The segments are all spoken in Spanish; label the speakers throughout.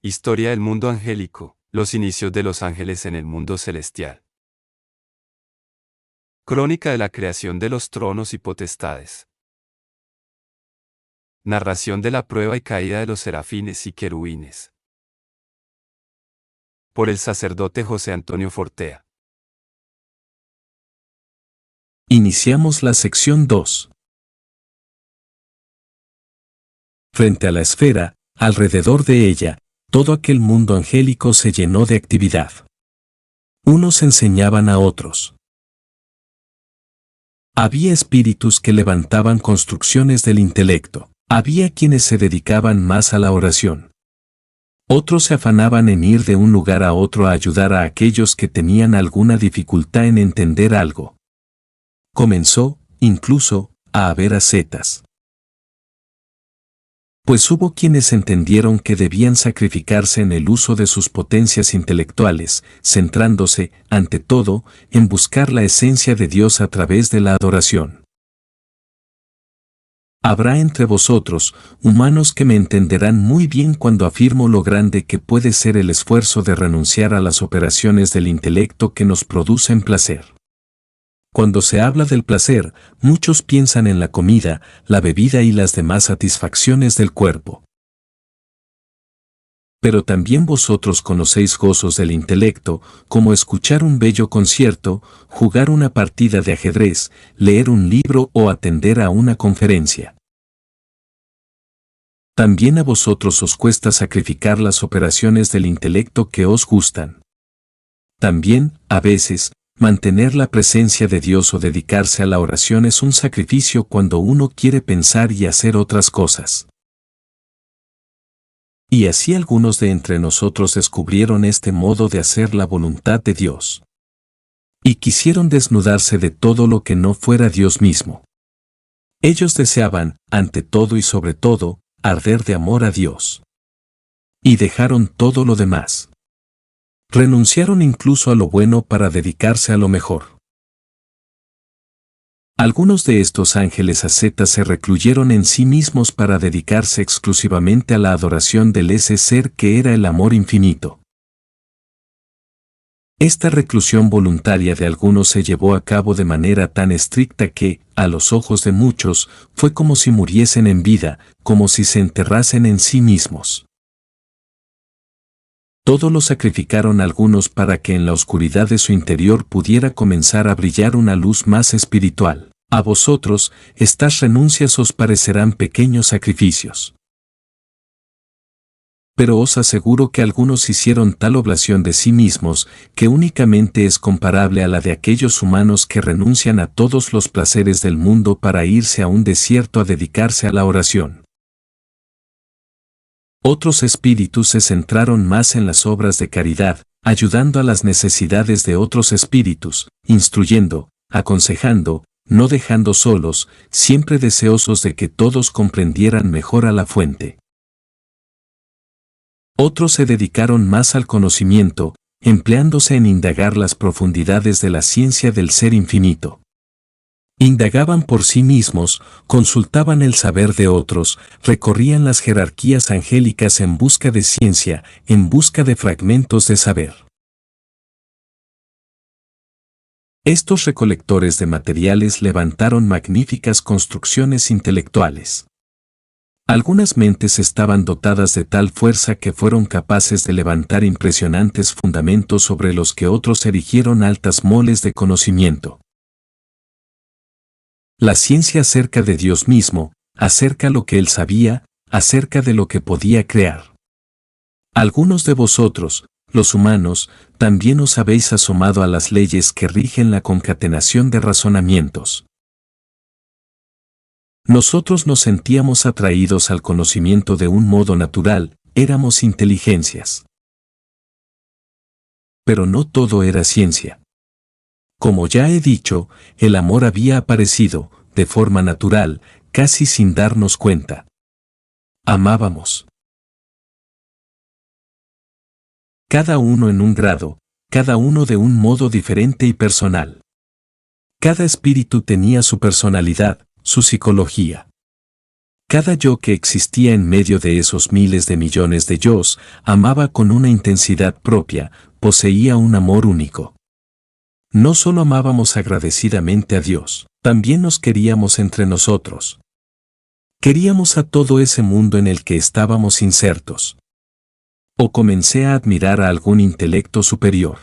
Speaker 1: Historia del mundo angélico, los inicios de los ángeles en el mundo celestial. Crónica de la creación de los tronos y potestades. Narración de la prueba y caída de los serafines y querubines. Por el sacerdote José Antonio Fortea.
Speaker 2: Iniciamos la sección 2. Frente a la esfera, alrededor de ella, todo aquel mundo angélico se llenó de actividad. Unos enseñaban a otros. Había espíritus que levantaban construcciones del intelecto. Había quienes se dedicaban más a la oración. Otros se afanaban en ir de un lugar a otro a ayudar a aquellos que tenían alguna dificultad en entender algo. Comenzó, incluso, a haber ascetas. Pues hubo quienes entendieron que debían sacrificarse en el uso de sus potencias intelectuales, centrándose, ante todo, en buscar la esencia de Dios a través de la adoración. Habrá entre vosotros, humanos que me entenderán muy bien cuando afirmo lo grande que puede ser el esfuerzo de renunciar a las operaciones del intelecto que nos producen placer. Cuando se habla del placer, muchos piensan en la comida, la bebida y las demás satisfacciones del cuerpo. Pero también vosotros conocéis gozos del intelecto, como escuchar un bello concierto, jugar una partida de ajedrez, leer un libro o atender a una conferencia. También a vosotros os cuesta sacrificar las operaciones del intelecto que os gustan. También, a veces, mantener la presencia de Dios o dedicarse a la oración es un sacrificio cuando uno quiere pensar y hacer otras cosas. Y así algunos de entre nosotros descubrieron este modo de hacer la voluntad de Dios. Y quisieron desnudarse de todo lo que no fuera Dios mismo. Ellos deseaban, ante todo y sobre todo, arder de amor a Dios. Y dejaron todo lo demás. Renunciaron incluso a lo bueno para dedicarse a lo mejor. Algunos de estos ángeles ascetas se recluyeron en sí mismos para dedicarse exclusivamente a la adoración del ese ser que era el amor infinito. Esta reclusión voluntaria de algunos se llevó a cabo de manera tan estricta que, a los ojos de muchos, fue como si muriesen en vida, como si se enterrasen en sí mismos. Todo lo sacrificaron algunos para que en la oscuridad de su interior pudiera comenzar a brillar una luz más espiritual. A vosotros, estas renuncias os parecerán pequeños sacrificios. Pero os aseguro que algunos hicieron tal oblación de sí mismos que únicamente es comparable a la de aquellos humanos que renuncian a todos los placeres del mundo para irse a un desierto a dedicarse a la oración. Otros espíritus se centraron más en las obras de caridad, ayudando a las necesidades de otros espíritus, instruyendo, aconsejando, no dejando solos, siempre deseosos de que todos comprendieran mejor a la fuente. Otros se dedicaron más al conocimiento, empleándose en indagar las profundidades de la ciencia del ser infinito. Indagaban por sí mismos, consultaban el saber de otros, recorrían las jerarquías angélicas en busca de ciencia, en busca de fragmentos de saber. Estos recolectores de materiales levantaron magníficas construcciones intelectuales. Algunas mentes estaban dotadas de tal fuerza que fueron capaces de levantar impresionantes fundamentos sobre los que otros erigieron altas moles de conocimiento. La ciencia acerca de Dios mismo, acerca lo que él sabía, acerca de lo que podía crear. Algunos de vosotros, los humanos, también os habéis asomado a las leyes que rigen la concatenación de razonamientos. Nosotros nos sentíamos atraídos al conocimiento de un modo natural, éramos inteligencias. Pero no todo era ciencia. Como ya he dicho, el amor había aparecido, de forma natural, casi sin darnos cuenta. Amábamos. Cada uno en un grado, cada uno de un modo diferente y personal. Cada espíritu tenía su personalidad, su psicología. Cada yo que existía en medio de esos miles de millones de yos, amaba con una intensidad propia, poseía un amor único. No solo amábamos agradecidamente a Dios, también nos queríamos entre nosotros. Queríamos a todo ese mundo en el que estábamos insertos. O comencé a admirar a algún intelecto superior.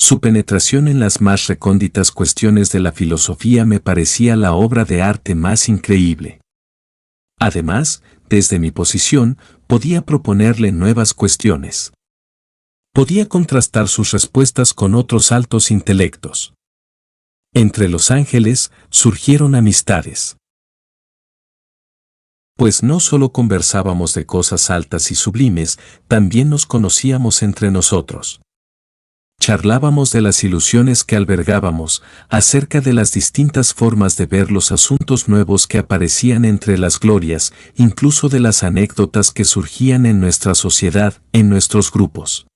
Speaker 2: Su penetración en las más recónditas cuestiones de la filosofía me parecía la obra de arte más increíble. Además, desde mi posición, podía proponerle nuevas cuestiones. Podía contrastar sus respuestas con otros altos intelectos. Entre los ángeles surgieron amistades. Pues no solo conversábamos de cosas altas y sublimes, también nos conocíamos entre nosotros. Charlábamos de las ilusiones que albergábamos, acerca de las distintas formas de ver los asuntos nuevos que aparecían entre las glorias, incluso de las anécdotas que surgían en nuestra sociedad, en nuestros grupos.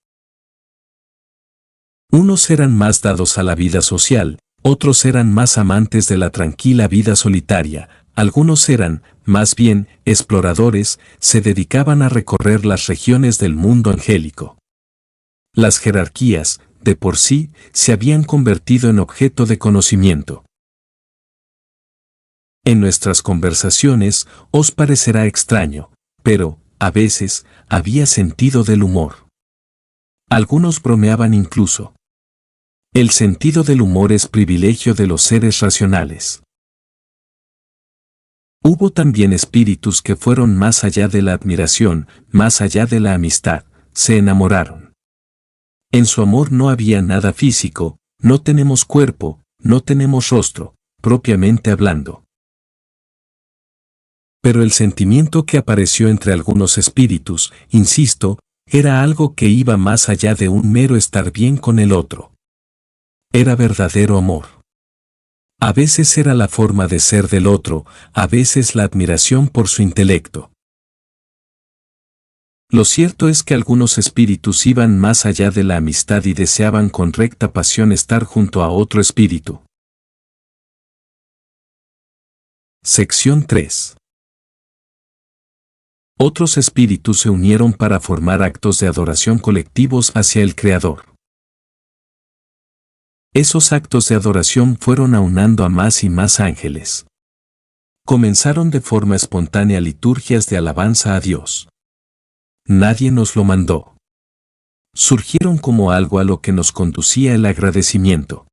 Speaker 2: Unos eran más dados a la vida social, otros eran más amantes de la tranquila vida solitaria, algunos eran, más bien, exploradores, se dedicaban a recorrer las regiones del mundo angélico. Las jerarquías, de por sí, se habían convertido en objeto de conocimiento. En nuestras conversaciones os parecerá extraño, pero, a veces, había sentido del humor. Algunos bromeaban incluso. El sentido del humor es privilegio de los seres racionales. Hubo también espíritus que fueron más allá de la admiración, más allá de la amistad, se enamoraron. En su amor no había nada físico, no tenemos cuerpo, no tenemos rostro, propiamente hablando. Pero el sentimiento que apareció entre algunos espíritus, insisto, era algo que iba más allá de un mero estar bien con el otro. Era verdadero amor. A veces era la forma de ser del otro, a veces la admiración por su intelecto. Lo cierto es que algunos espíritus iban más allá de la amistad y deseaban con recta pasión estar junto a otro espíritu. Sección 3. Otros espíritus se unieron para formar actos de adoración colectivos hacia el Creador. Esos actos de adoración fueron aunando a más y más ángeles. Comenzaron de forma espontánea liturgias de alabanza a Dios. Nadie nos lo mandó. Surgieron como algo a lo que nos conducía el agradecimiento.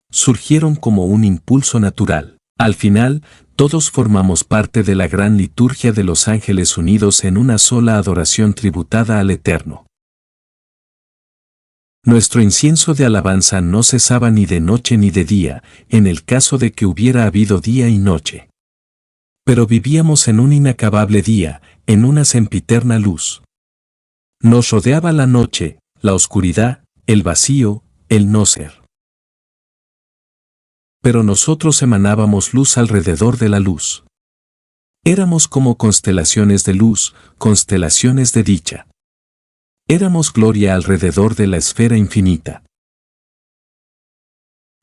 Speaker 2: Surgieron como un impulso natural. Al final, todos formamos parte de la gran liturgia de los ángeles unidos en una sola adoración tributada al Eterno. Nuestro incienso de alabanza no cesaba ni de noche ni de día, en el caso de que hubiera habido día y noche. Pero vivíamos en un inacabable día, en una sempiterna luz. Nos rodeaba la noche, la oscuridad, el vacío, el no ser. Pero nosotros emanábamos luz alrededor de la luz. Éramos como constelaciones de luz, constelaciones de dicha. Éramos gloria alrededor de la esfera infinita.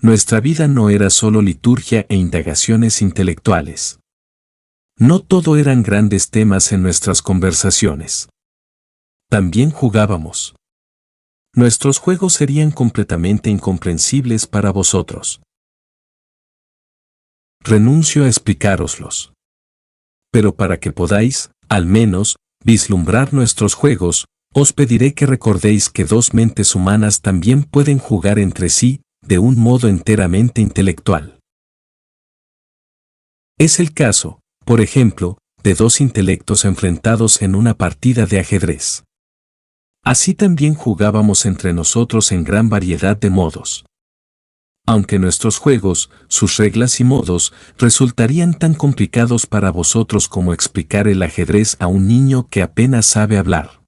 Speaker 2: Nuestra vida no era solo liturgia e indagaciones intelectuales. No todo eran grandes temas en nuestras conversaciones. También jugábamos. Nuestros juegos serían completamente incomprensibles para vosotros. Renuncio a explicároslos. Pero para que podáis, al menos, vislumbrar nuestros juegos, os pediré que recordéis que dos mentes humanas también pueden jugar entre sí, de un modo enteramente intelectual. Es el caso, por ejemplo, de dos intelectos enfrentados en una partida de ajedrez. Así también jugábamos entre nosotros en gran variedad de modos. Aunque nuestros juegos, sus reglas y modos, resultarían tan complicados para vosotros como explicar el ajedrez a un niño que apenas sabe hablar.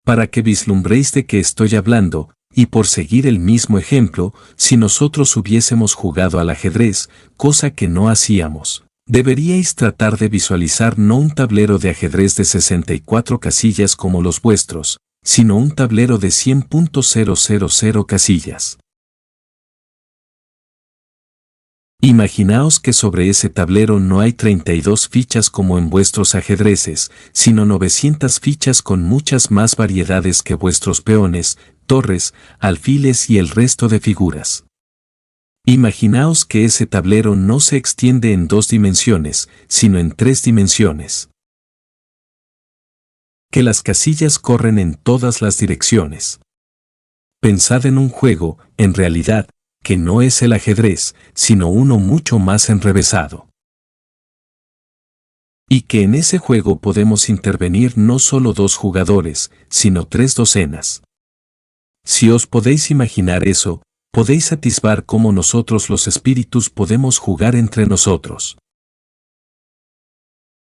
Speaker 2: Para que vislumbréis de qué estoy hablando, y por seguir el mismo ejemplo, si nosotros hubiésemos jugado al ajedrez, cosa que no hacíamos, deberíais tratar de visualizar no un tablero de ajedrez de 64 casillas como los vuestros, sino un tablero de 100.000 casillas. Imaginaos que sobre ese tablero no hay 32 fichas como en vuestros ajedrezes, sino 900 fichas con muchas más variedades que vuestros peones, torres, alfiles y el resto de figuras. Imaginaos que ese tablero no se extiende en 2 dimensiones, sino en 3 dimensiones. Que las casillas corren en todas las direcciones. Pensad en un juego, en realidad, que no es el ajedrez, sino uno mucho más enrevesado. Y que en ese juego podemos intervenir no solo 2 jugadores, sino 3 docenas. Si os podéis imaginar eso, podéis atisbar cómo nosotros los espíritus podemos jugar entre nosotros.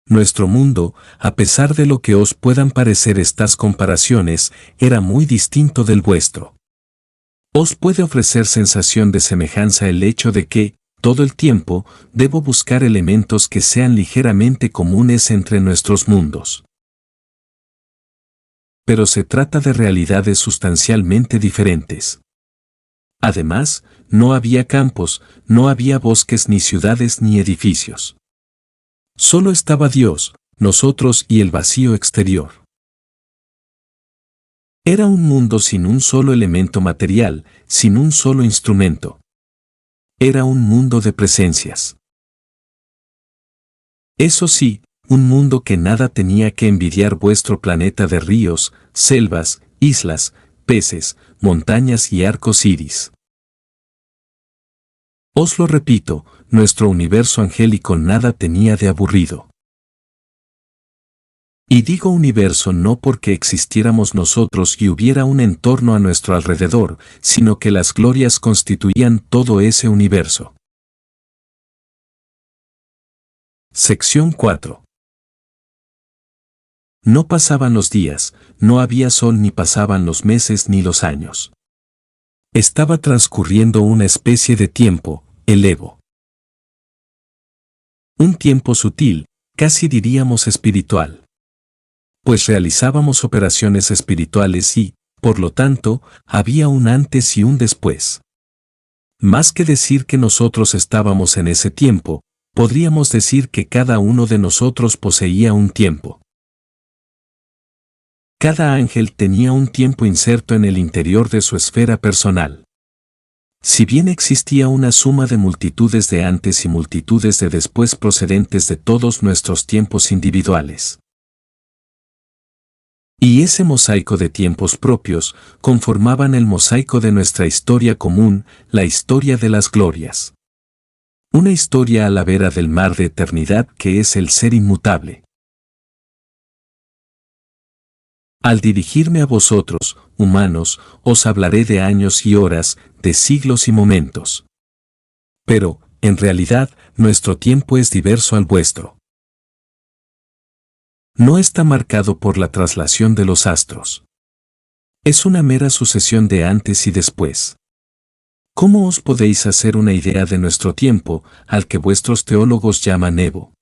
Speaker 2: Nuestro mundo, a pesar de lo que os puedan parecer estas comparaciones, era muy distinto del vuestro. Os puede ofrecer sensación de semejanza el hecho de que, todo el tiempo, debo buscar elementos que sean ligeramente comunes entre nuestros mundos. Pero se trata de realidades sustancialmente diferentes. Además, no había campos, no había bosques ni ciudades ni edificios. Solo estaba Dios, nosotros y el vacío exterior. Era un mundo sin un solo elemento material, sin un solo instrumento. Era un mundo de presencias. Eso sí, un mundo que nada tenía que envidiar vuestro planeta de ríos, selvas, islas, peces, montañas y arcos iris. Os lo repito, nuestro universo angélico nada tenía de aburrido. Y digo universo no porque existiéramos nosotros y hubiera un entorno a nuestro alrededor, sino que las glorias constituían todo ese universo. Sección 4. No pasaban los días, no había sol ni pasaban los meses ni los años. Estaba transcurriendo una especie de tiempo, el Evo. Un tiempo sutil, casi diríamos espiritual. Pues realizábamos operaciones espirituales y, por lo tanto, había un antes y un después. Más que decir que nosotros estábamos en ese tiempo, podríamos decir que cada uno de nosotros poseía un tiempo. Cada ángel tenía un tiempo inserto en el interior de su esfera personal. Si bien existía una suma de multitudes de antes y multitudes de después procedentes de todos nuestros tiempos individuales. Y ese mosaico de tiempos propios conformaban el mosaico de nuestra historia común, la historia de las glorias. Una historia a la vera del mar de eternidad que es el ser inmutable. Al dirigirme a vosotros, humanos, os hablaré de años y horas, de siglos y momentos. Pero, en realidad, nuestro tiempo es diverso al vuestro. No está marcado por la traslación de los astros. Es una mera sucesión de antes y después. ¿Cómo os podéis hacer una idea de nuestro tiempo, al que vuestros teólogos llaman Evo?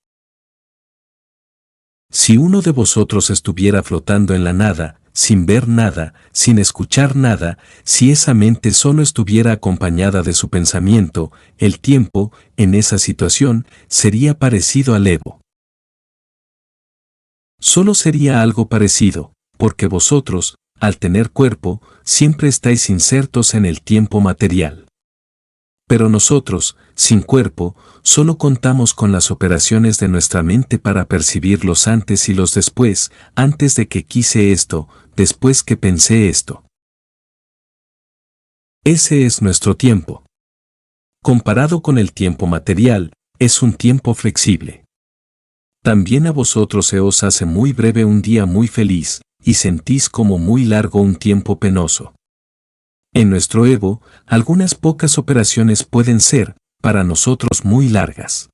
Speaker 2: Si uno de vosotros estuviera flotando en la nada, sin ver nada, sin escuchar nada, si esa mente solo estuviera acompañada de su pensamiento, el tiempo, en esa situación, sería parecido al Evo. Solo sería algo parecido, porque vosotros, al tener cuerpo, siempre estáis insertos en el tiempo material. Pero nosotros, sin cuerpo, solo contamos con las operaciones de nuestra mente para percibir los antes y los después, antes de que quise esto, después que pensé esto. Ese es nuestro tiempo. Comparado con el tiempo material, es un tiempo flexible. También a vosotros se os hace muy breve un día muy feliz, y sentís como muy largo un tiempo penoso. En nuestro Evo, algunas pocas operaciones pueden ser, para nosotros muy largas.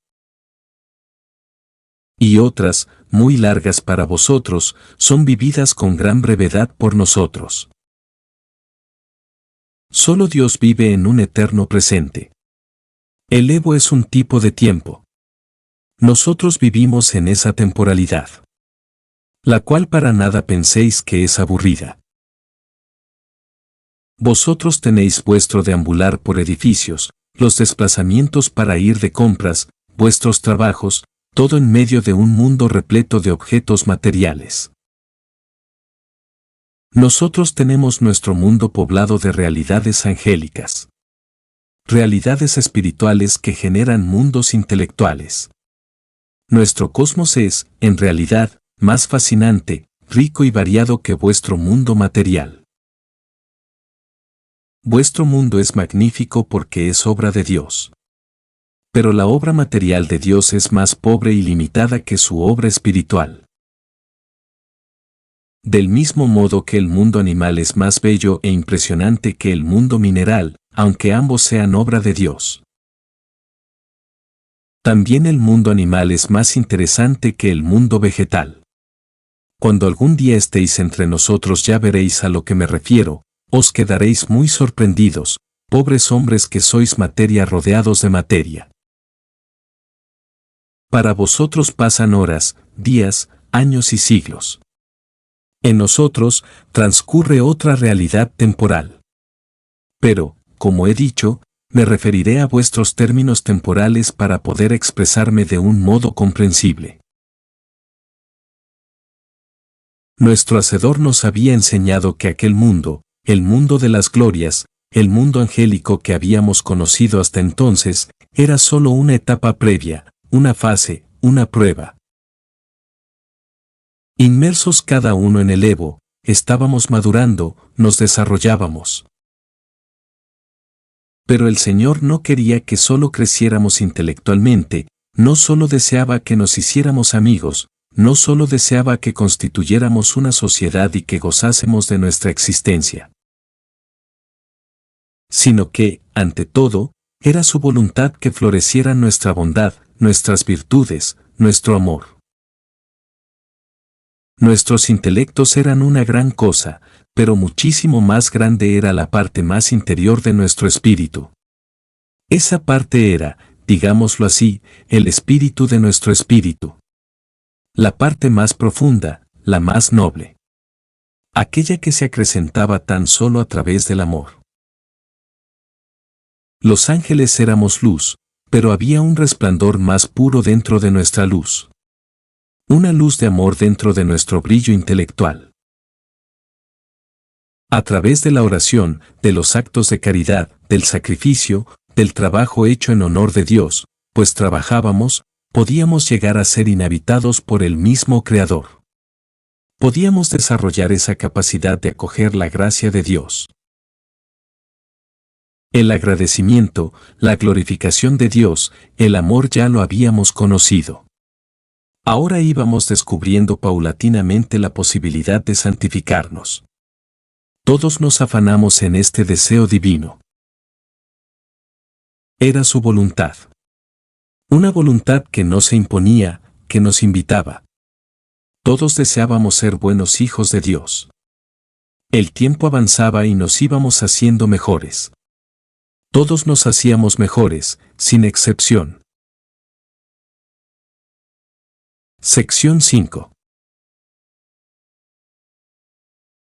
Speaker 2: Y otras, muy largas para vosotros, son vividas con gran brevedad por nosotros. Solo Dios vive en un eterno presente. El Evo es un tipo de tiempo. Nosotros vivimos en esa temporalidad, la cual para nada penséis que es aburrida. Vosotros tenéis vuestro deambular por edificios, los desplazamientos para ir de compras, vuestros trabajos, todo en medio de un mundo repleto de objetos materiales. Nosotros tenemos nuestro mundo poblado de realidades angélicas. Realidades espirituales que generan mundos intelectuales. Nuestro cosmos es, en realidad, más fascinante, rico y variado que vuestro mundo material. Vuestro mundo es magnífico porque es obra de Dios. Pero la obra material de Dios es más pobre y limitada que su obra espiritual. Del mismo modo que el mundo animal es más bello e impresionante que el mundo mineral, aunque ambos sean obra de Dios. También el mundo animal es más interesante que el mundo vegetal. Cuando algún día estéis entre nosotros ya veréis a lo que me refiero, os quedaréis muy sorprendidos, pobres hombres que sois materia rodeados de materia. Para vosotros pasan horas, días, años y siglos. En nosotros transcurre otra realidad temporal. Pero, como he dicho, me referiré a vuestros términos temporales para poder expresarme de un modo comprensible. Nuestro Hacedor nos había enseñado que aquel mundo, el mundo de las glorias, el mundo angélico que habíamos conocido hasta entonces, era solo una etapa previa, una fase, una prueba. Inmersos cada uno en el Evo, estábamos madurando, nos desarrollábamos. Pero el Señor no quería que solo creciéramos intelectualmente, no solo deseaba que nos hiciéramos amigos, no solo deseaba que constituyéramos una sociedad y que gozásemos de nuestra existencia, sino que, ante todo, era su voluntad que floreciera nuestra bondad, nuestras virtudes, nuestro amor. Nuestros intelectos eran una gran cosa, pero muchísimo más grande era la parte más interior de nuestro espíritu. Esa parte era, digámoslo así, el espíritu de nuestro espíritu. La parte más profunda, la más noble. Aquella que se acrecentaba tan solo a través del amor. Los ángeles éramos luz, pero había un resplandor más puro dentro de nuestra luz. Una luz de amor dentro de nuestro brillo intelectual. A través de la oración, de los actos de caridad, del sacrificio, del trabajo hecho en honor de Dios, pues trabajábamos, podíamos llegar a ser inhabitados por el mismo Creador. Podíamos desarrollar esa capacidad de acoger la gracia de Dios. El agradecimiento, la glorificación de Dios, el amor ya lo habíamos conocido. Ahora íbamos descubriendo paulatinamente la posibilidad de santificarnos. Todos nos afanamos en este deseo divino. Era su voluntad. Una voluntad que no se imponía, que nos invitaba. Todos deseábamos ser buenos hijos de Dios. El tiempo avanzaba y nos íbamos haciendo mejores. Todos nos hacíamos mejores, sin excepción. Sección 5.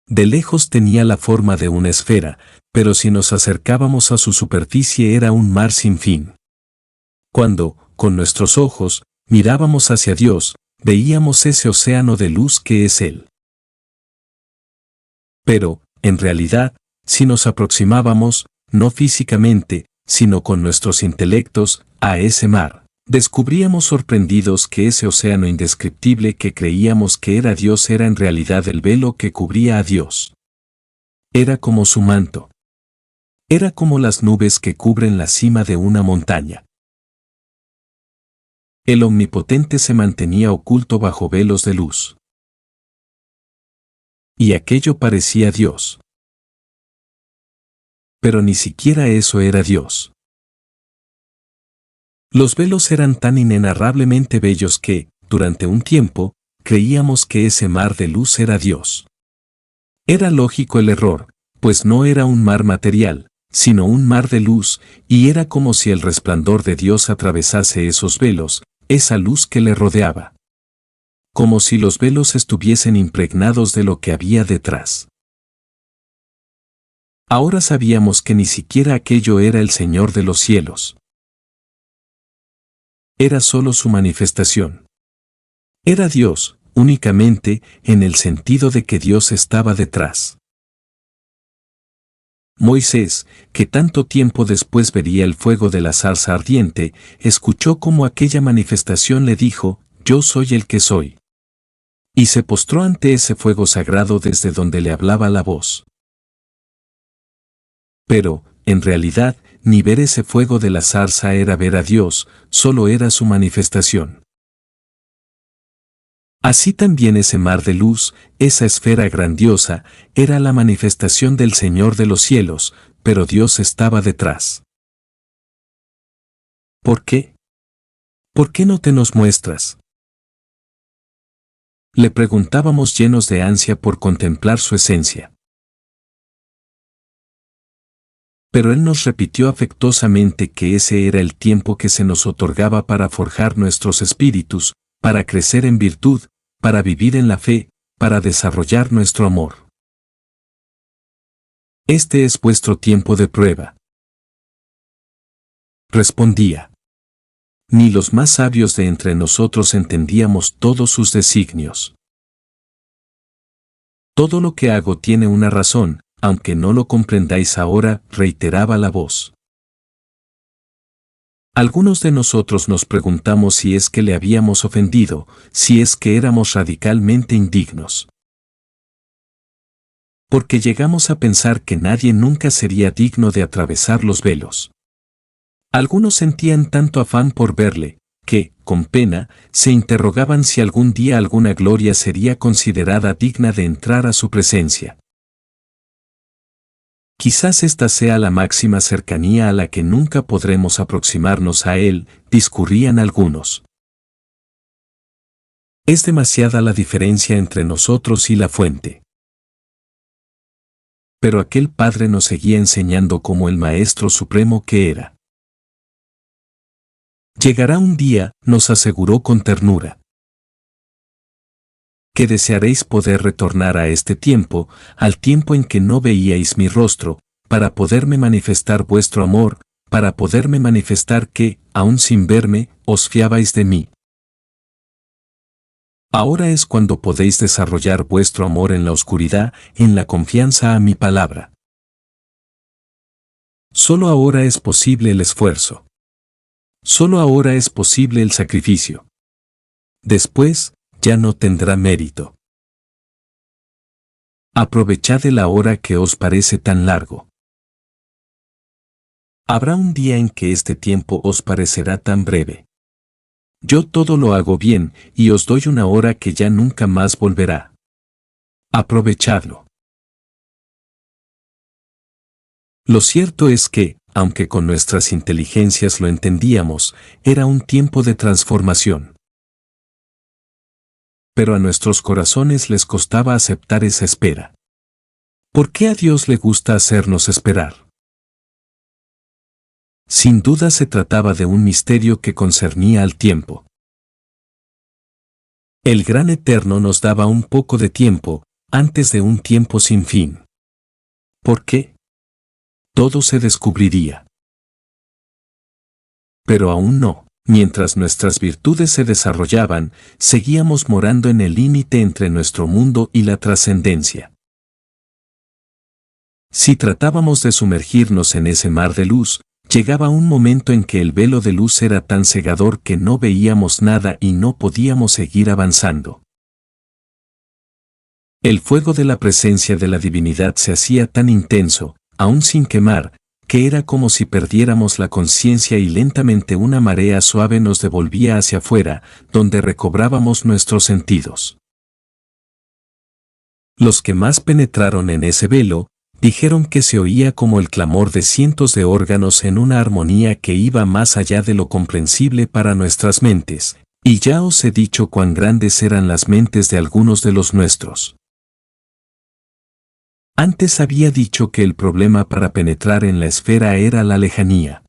Speaker 2: De lejos tenía la forma de una esfera, pero si nos acercábamos a su superficie era un mar sin fin. Cuando, con nuestros ojos, mirábamos hacia Dios, veíamos ese océano de luz que es Él. Pero, en realidad, si nos aproximábamos, no físicamente, sino con nuestros intelectos, a ese mar, descubríamos sorprendidos que ese océano indescriptible que creíamos que era Dios era en realidad el velo que cubría a Dios. Era como su manto. Era como las nubes que cubren la cima de una montaña. El Omnipotente se mantenía oculto bajo velos de luz. Y aquello parecía Dios. Pero ni siquiera eso era Dios. Los velos eran tan inenarrablemente bellos que, durante un tiempo, creíamos que ese mar de luz era Dios. Era lógico el error, pues no era un mar material, sino un mar de luz, y era como si el resplandor de Dios atravesase esos velos, esa luz que le rodeaba. Como si los velos estuviesen impregnados de lo que había detrás. Ahora sabíamos que ni siquiera aquello era el Señor de los cielos. Era solo su manifestación. Era Dios, únicamente, en el sentido de que Dios estaba detrás. Moisés, que tanto tiempo después vería el fuego de la zarza ardiente, escuchó cómo aquella manifestación le dijo, «Yo soy el que soy». Y se postró ante ese fuego sagrado desde donde le hablaba la voz. Pero, en realidad, ni ver ese fuego de la zarza era ver a Dios, solo era su manifestación. Así también ese mar de luz, esa esfera grandiosa, era la manifestación del Señor de los cielos, pero Dios estaba detrás. ¿Por qué? ¿Por qué no te nos muestras? Le preguntábamos llenos de ansia por contemplar su esencia. Pero él nos repitió afectuosamente que ese era el tiempo que se nos otorgaba para forjar nuestros espíritus, para crecer en virtud, para vivir en la fe, para desarrollar nuestro amor. Este es vuestro tiempo de prueba. Respondía. Ni los más sabios de entre nosotros entendíamos todos sus designios. Todo lo que hago tiene una razón, aunque no lo comprendáis ahora, reiteraba la voz. Algunos de nosotros nos preguntamos si es que le habíamos ofendido, si es que éramos radicalmente indignos. Porque llegamos a pensar que nadie nunca sería digno de atravesar los velos. Algunos sentían tanto afán por verle, que, con pena, se interrogaban si algún día alguna gloria sería considerada digna de entrar a su presencia. Quizás esta sea la máxima cercanía a la que nunca podremos aproximarnos a Él, discurrían algunos. Es demasiada la diferencia entre nosotros y la fuente. Pero aquel Padre nos seguía enseñando como el Maestro Supremo que era. Llegará un día, nos aseguró con ternura, que desearéis poder retornar a este tiempo, al tiempo en que no veíais mi rostro, para poderme manifestar vuestro amor, para poderme manifestar que, aun sin verme, os fiabais de mí. Ahora es cuando podéis desarrollar vuestro amor en la oscuridad, en la confianza a mi palabra. Solo ahora es posible el esfuerzo. Solo ahora es posible el sacrificio. Después, ya no tendrá mérito. Aprovechad el ahora que os parece tan largo. Habrá un día en que este tiempo os parecerá tan breve. Yo todo lo hago bien, y os doy una hora que ya nunca más volverá. Aprovechadlo. Lo cierto es que, aunque con nuestras inteligencias lo entendíamos, era un tiempo de transformación. Pero a nuestros corazones les costaba aceptar esa espera. ¿Por qué a Dios le gusta hacernos esperar? Sin duda se trataba de un misterio que concernía al tiempo. El Gran Eterno nos daba un poco de tiempo, antes de un tiempo sin fin. ¿Por qué? Todo se descubriría. Pero aún no. Mientras nuestras virtudes se desarrollaban, seguíamos morando en el límite entre nuestro mundo y la trascendencia. Si tratábamos de sumergirnos en ese mar de luz, llegaba un momento en que el velo de luz era tan cegador que no veíamos nada y no podíamos seguir avanzando. El fuego de la presencia de la divinidad se hacía tan intenso, aún sin quemar, que era como si perdiéramos la conciencia y lentamente una marea suave nos devolvía hacia afuera, donde recobrábamos nuestros sentidos. Los que más penetraron en ese velo, dijeron que se oía como el clamor de cientos de órganos en una armonía que iba más allá de lo comprensible para nuestras mentes, y ya os he dicho cuán grandes eran las mentes de algunos de los nuestros. Antes había dicho que el problema para penetrar en la esfera era la lejanía.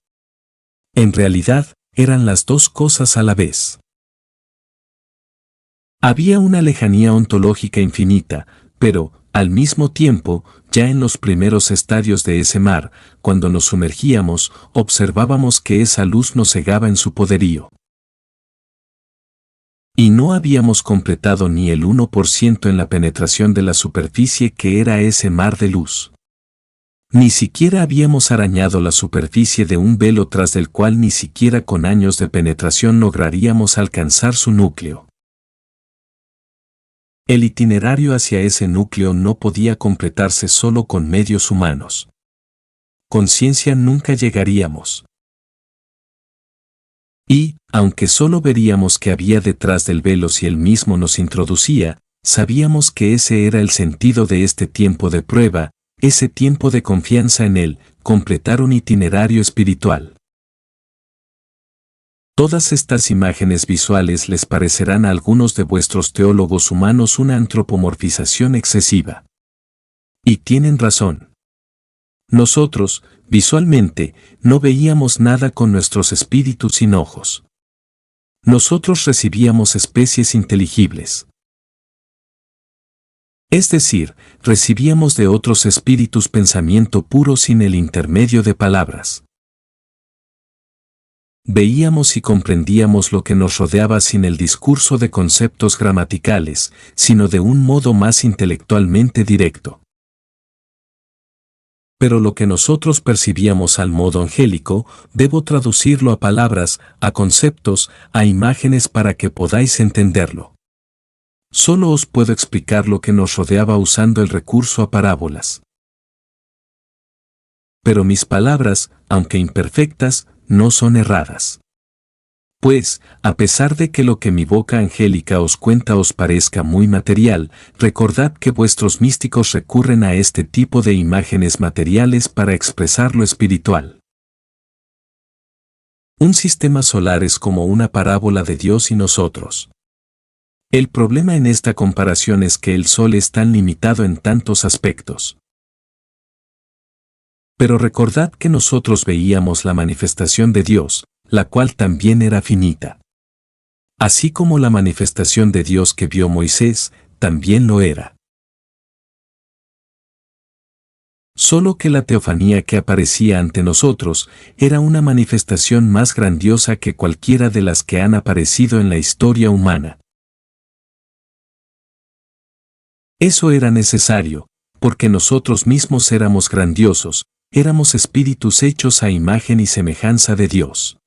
Speaker 2: En realidad, eran las dos cosas a la vez. Había una lejanía ontológica infinita, pero, al mismo tiempo, ya en los primeros estadios de ese mar, cuando nos sumergíamos, observábamos que esa luz nos cegaba en su poderío. Y no habíamos completado ni el 1% en la penetración de la superficie que era ese mar de luz. Ni siquiera habíamos arañado la superficie de un velo tras del cual ni siquiera con años de penetración lograríamos alcanzar su núcleo. El itinerario hacia ese núcleo no podía completarse solo con medios humanos. Con ciencia nunca llegaríamos. Y, aunque solo veríamos qué había detrás del velo si él mismo nos introducía, sabíamos que ese era el sentido de este tiempo de prueba, ese tiempo de confianza en él, completar un itinerario espiritual. Todas estas imágenes visuales les parecerán a algunos de vuestros teólogos humanos una antropomorfización excesiva. Y tienen razón. Nosotros, visualmente, no veíamos nada con nuestros espíritus sin ojos. Nosotros recibíamos especies inteligibles. Es decir, recibíamos de otros espíritus pensamiento puro sin el intermedio de palabras. Veíamos y comprendíamos lo que nos rodeaba sin el discurso de conceptos gramaticales, sino de un modo más intelectualmente directo. Pero lo que nosotros percibíamos al modo angélico, debo traducirlo a palabras, a conceptos, a imágenes para que podáis entenderlo. Solo os puedo explicar lo que nos rodeaba usando el recurso a parábolas. Pero mis palabras, aunque imperfectas, no son erradas. Pues, a pesar de que lo que mi boca angélica os cuenta os parezca muy material, recordad que vuestros místicos recurren a este tipo de imágenes materiales para expresar lo espiritual. Un sistema solar es como una parábola de Dios y nosotros. El problema en esta comparación es que el Sol es tan limitado en tantos aspectos. Pero recordad que nosotros veíamos la manifestación de Dios, la cual también era finita. Así como la manifestación de Dios que vio Moisés, también lo era. Solo que la teofanía que aparecía ante nosotros era una manifestación más grandiosa que cualquiera de las que han aparecido en la historia humana. Eso era necesario, porque nosotros mismos éramos grandiosos, éramos espíritus hechos a imagen y semejanza de Dios.